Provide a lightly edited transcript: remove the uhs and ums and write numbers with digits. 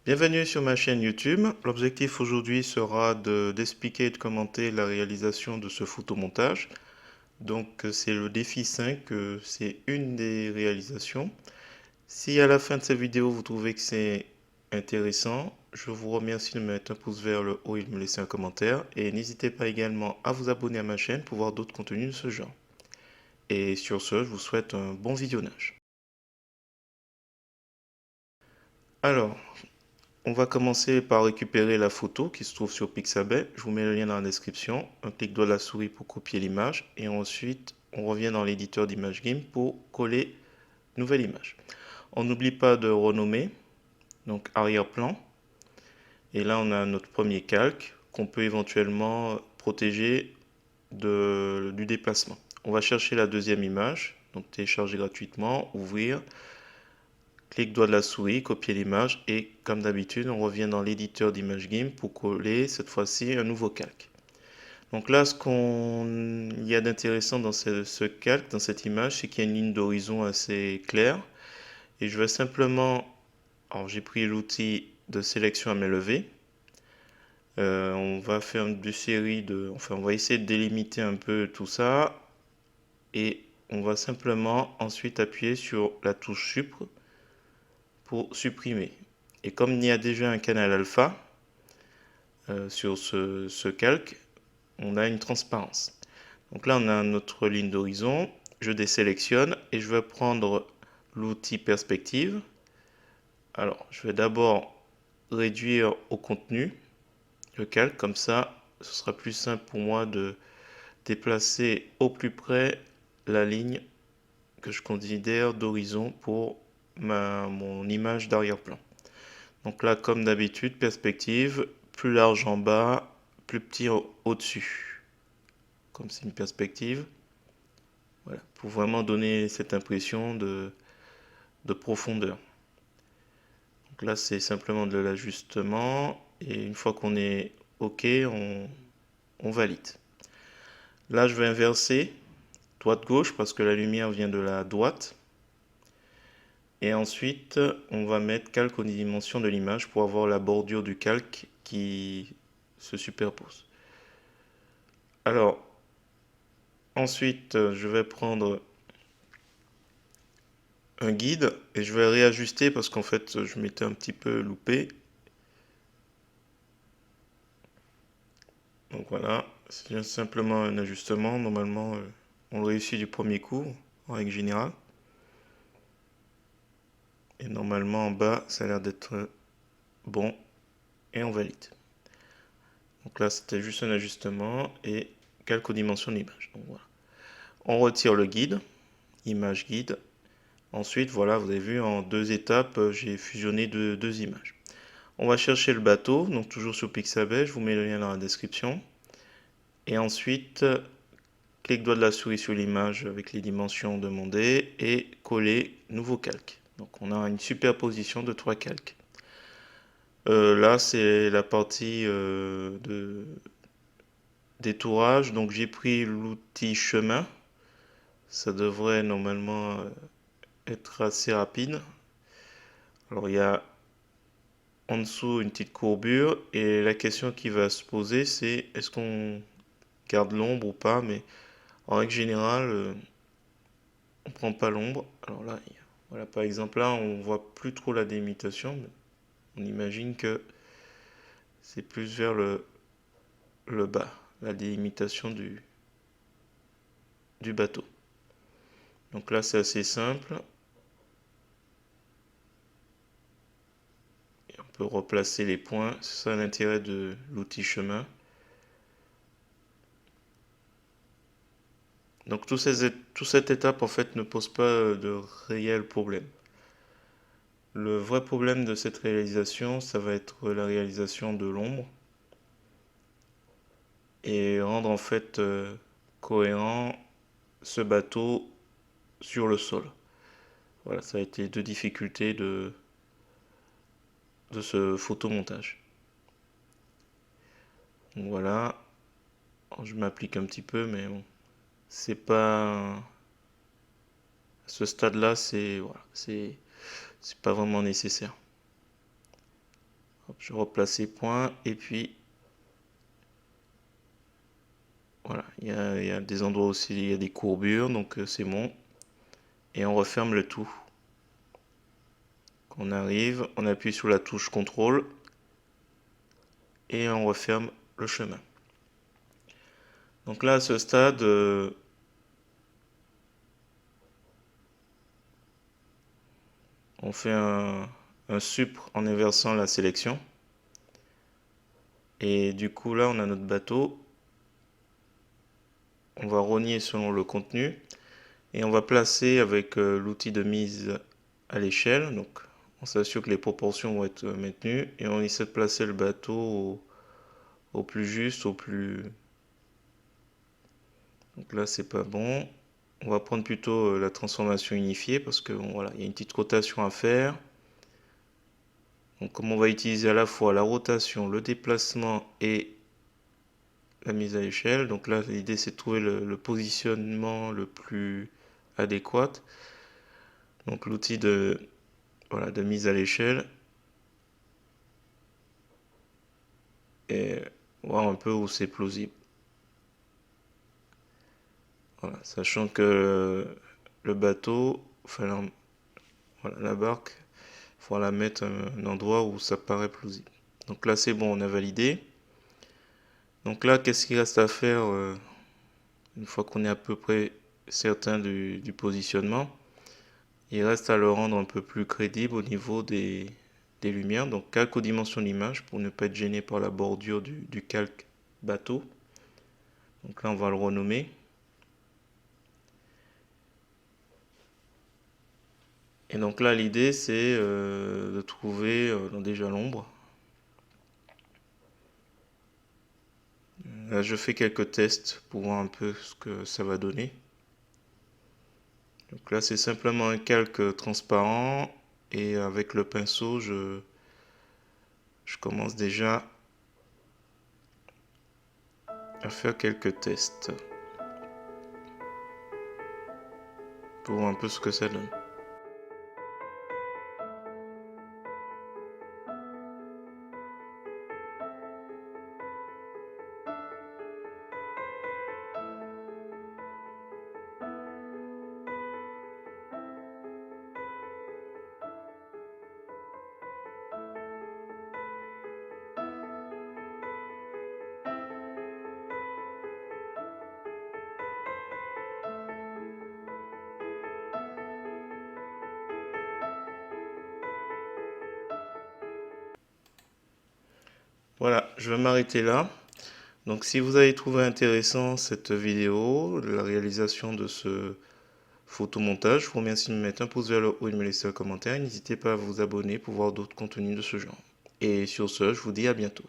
Bienvenue sur ma chaîne YouTube. L'objectif aujourd'hui sera d'expliquer et de commenter la réalisation de ce photomontage. Donc c'est le défi 5, c'est une des réalisations. Si à la fin de cette vidéo vous trouvez que c'est intéressant, je vous remercie de me mettre un pouce vers le haut et de me laisser un commentaire. Et n'hésitez pas également à vous abonner à ma chaîne pour voir d'autres contenus de ce genre. Et sur ce, je vous souhaite un bon visionnage. Alors, on va commencer par récupérer la photo qui se trouve sur Pixabay. Je vous mets le lien dans la description. Un clic droit de la souris pour copier l'image. Et ensuite, on revient dans l'éditeur d'image GIMP pour coller nouvelle image. On n'oublie pas de renommer, donc arrière-plan. Et là, on a notre premier calque qu'on peut éventuellement protéger du déplacement. On va chercher la deuxième image, donc télécharger gratuitement, ouvrir. Clic droit de la souris, copier l'image et comme d'habitude, on revient dans l'éditeur d'image GIMP pour coller cette fois-ci un nouveau calque. Donc là, ce qu'il y a d'intéressant dans ce calque, dans cette image, c'est qu'il y a une ligne d'horizon assez claire. Et je vais simplement, alors j'ai pris l'outil de sélection à main levée. On va faire une série enfin on va essayer de délimiter un peu tout ça. Et on va simplement ensuite appuyer sur la touche Supr pour supprimer. Et comme il y a déjà un canal alpha sur ce calque, on a une transparence. Donc là, on a notre ligne d'horizon. Je désélectionne et je vais prendre l'outil perspective. Alors, je vais d'abord réduire au contenu le calque. Comme ça, ce sera plus simple pour moi de déplacer au plus près la ligne que je considère d'horizon pour mon image d'arrière-plan. Donc là, comme d'habitude, perspective, plus large en bas, plus petit au-dessus. Comme c'est une perspective. Voilà, pour vraiment donner cette impression de profondeur. Donc là, c'est simplement de l'ajustement. Et une fois qu'on est OK, on valide. Là, je vais inverser droite-gauche parce que la lumière vient de la droite. Et ensuite, on va mettre calque aux dimensions de l'image pour avoir la bordure du calque qui se superpose. Alors, ensuite, je vais prendre un guide et je vais réajuster parce qu'en fait, je m'étais un petit peu loupé. Donc voilà, c'est simplement un ajustement. Normalement, on le réussit du premier coup, en règle générale. Et normalement, en bas, ça a l'air d'être bon et on valide. Donc là, c'était juste un ajustement et calque aux dimensions de l'image. Donc voilà. On retire le guide, image guide. Ensuite, voilà, vous avez vu, en deux étapes, j'ai fusionné deux images. On va chercher le bateau, donc toujours sur Pixabay, je vous mets le lien dans la description. Et ensuite, clic droit de la souris sur l'image avec les dimensions demandées et coller nouveau calque. Donc on a une superposition de trois calques. Là, c'est la partie de détourage. Donc j'ai pris l'outil chemin. Ça devrait normalement être assez rapide. Alors il y a en dessous une petite courbure et la question qui va se poser c'est est-ce qu'on garde l'ombre ou pas, mais en règle générale on prend pas l'ombre. Alors là, voilà, par exemple là on voit plus trop la délimitation, mais on imagine que c'est plus vers le bas, la délimitation du bateau. Donc là c'est assez simple. Et on peut replacer les points, c'est ça l'intérêt de l'outil chemin. Donc toute cette étape en fait ne pose pas de réel problème. Le vrai problème de cette réalisation, ça va être la réalisation de l'ombre et rendre en fait cohérent ce bateau sur le sol. Voilà, ça a été deux difficultés de ce photomontage. Donc voilà, je m'applique un petit peu, mais bon, c'est pas à ce stade-là, c'est voilà, c'est pas vraiment nécessaire. Je replace les points et puis voilà, il y a des endroits aussi, il y a des courbures, donc c'est bon. Et on referme le tout. On arrive, on appuie sur la touche contrôle et on referme le chemin. Donc là, à ce stade, on fait un supre en inversant la sélection. Et du coup, là, on a notre bateau. On va rogner selon le contenu. Et on va placer avec l'outil de mise à l'échelle. Donc, on s'assure que les proportions vont être maintenues. Et on essaie de placer le bateau au plus juste, au plus... Donc là, c'est pas bon. On va prendre plutôt la transformation unifiée parce que bon, voilà, il y a une petite rotation à faire. Donc comme on va utiliser à la fois la rotation, le déplacement et la mise à l'échelle, donc là l'idée c'est de trouver le positionnement le plus adéquat. Donc l'outil voilà, de mise à l'échelle et voir un peu où c'est plausible. Voilà, sachant que le bateau, enfin voilà, la barque, il faut la mettre à un endroit où ça paraît plausible. Donc là c'est bon, on a validé. Donc là, qu'est-ce qu'il reste à faire une fois qu'on est à peu près certain du positionnement? Il reste à le rendre un peu plus crédible au niveau des lumières. Donc calque aux dimensions de l'image pour ne pas être gêné par la bordure du calque bateau. Donc là, on va le renommer. Et donc là, l'idée, c'est de trouver déjà l'ombre. Là, je fais quelques tests pour voir un peu ce que ça va donner. Donc là, c'est simplement un calque transparent. Et avec le pinceau, je commence déjà à faire quelques tests pour voir un peu ce que ça donne. Voilà, je vais m'arrêter là. Donc si vous avez trouvé intéressant cette vidéo, la réalisation de ce photomontage, je vous remercie de me mettre un pouce vers le haut et de me laisser un commentaire. N'hésitez pas à vous abonner pour voir d'autres contenus de ce genre. Et sur ce, je vous dis à bientôt.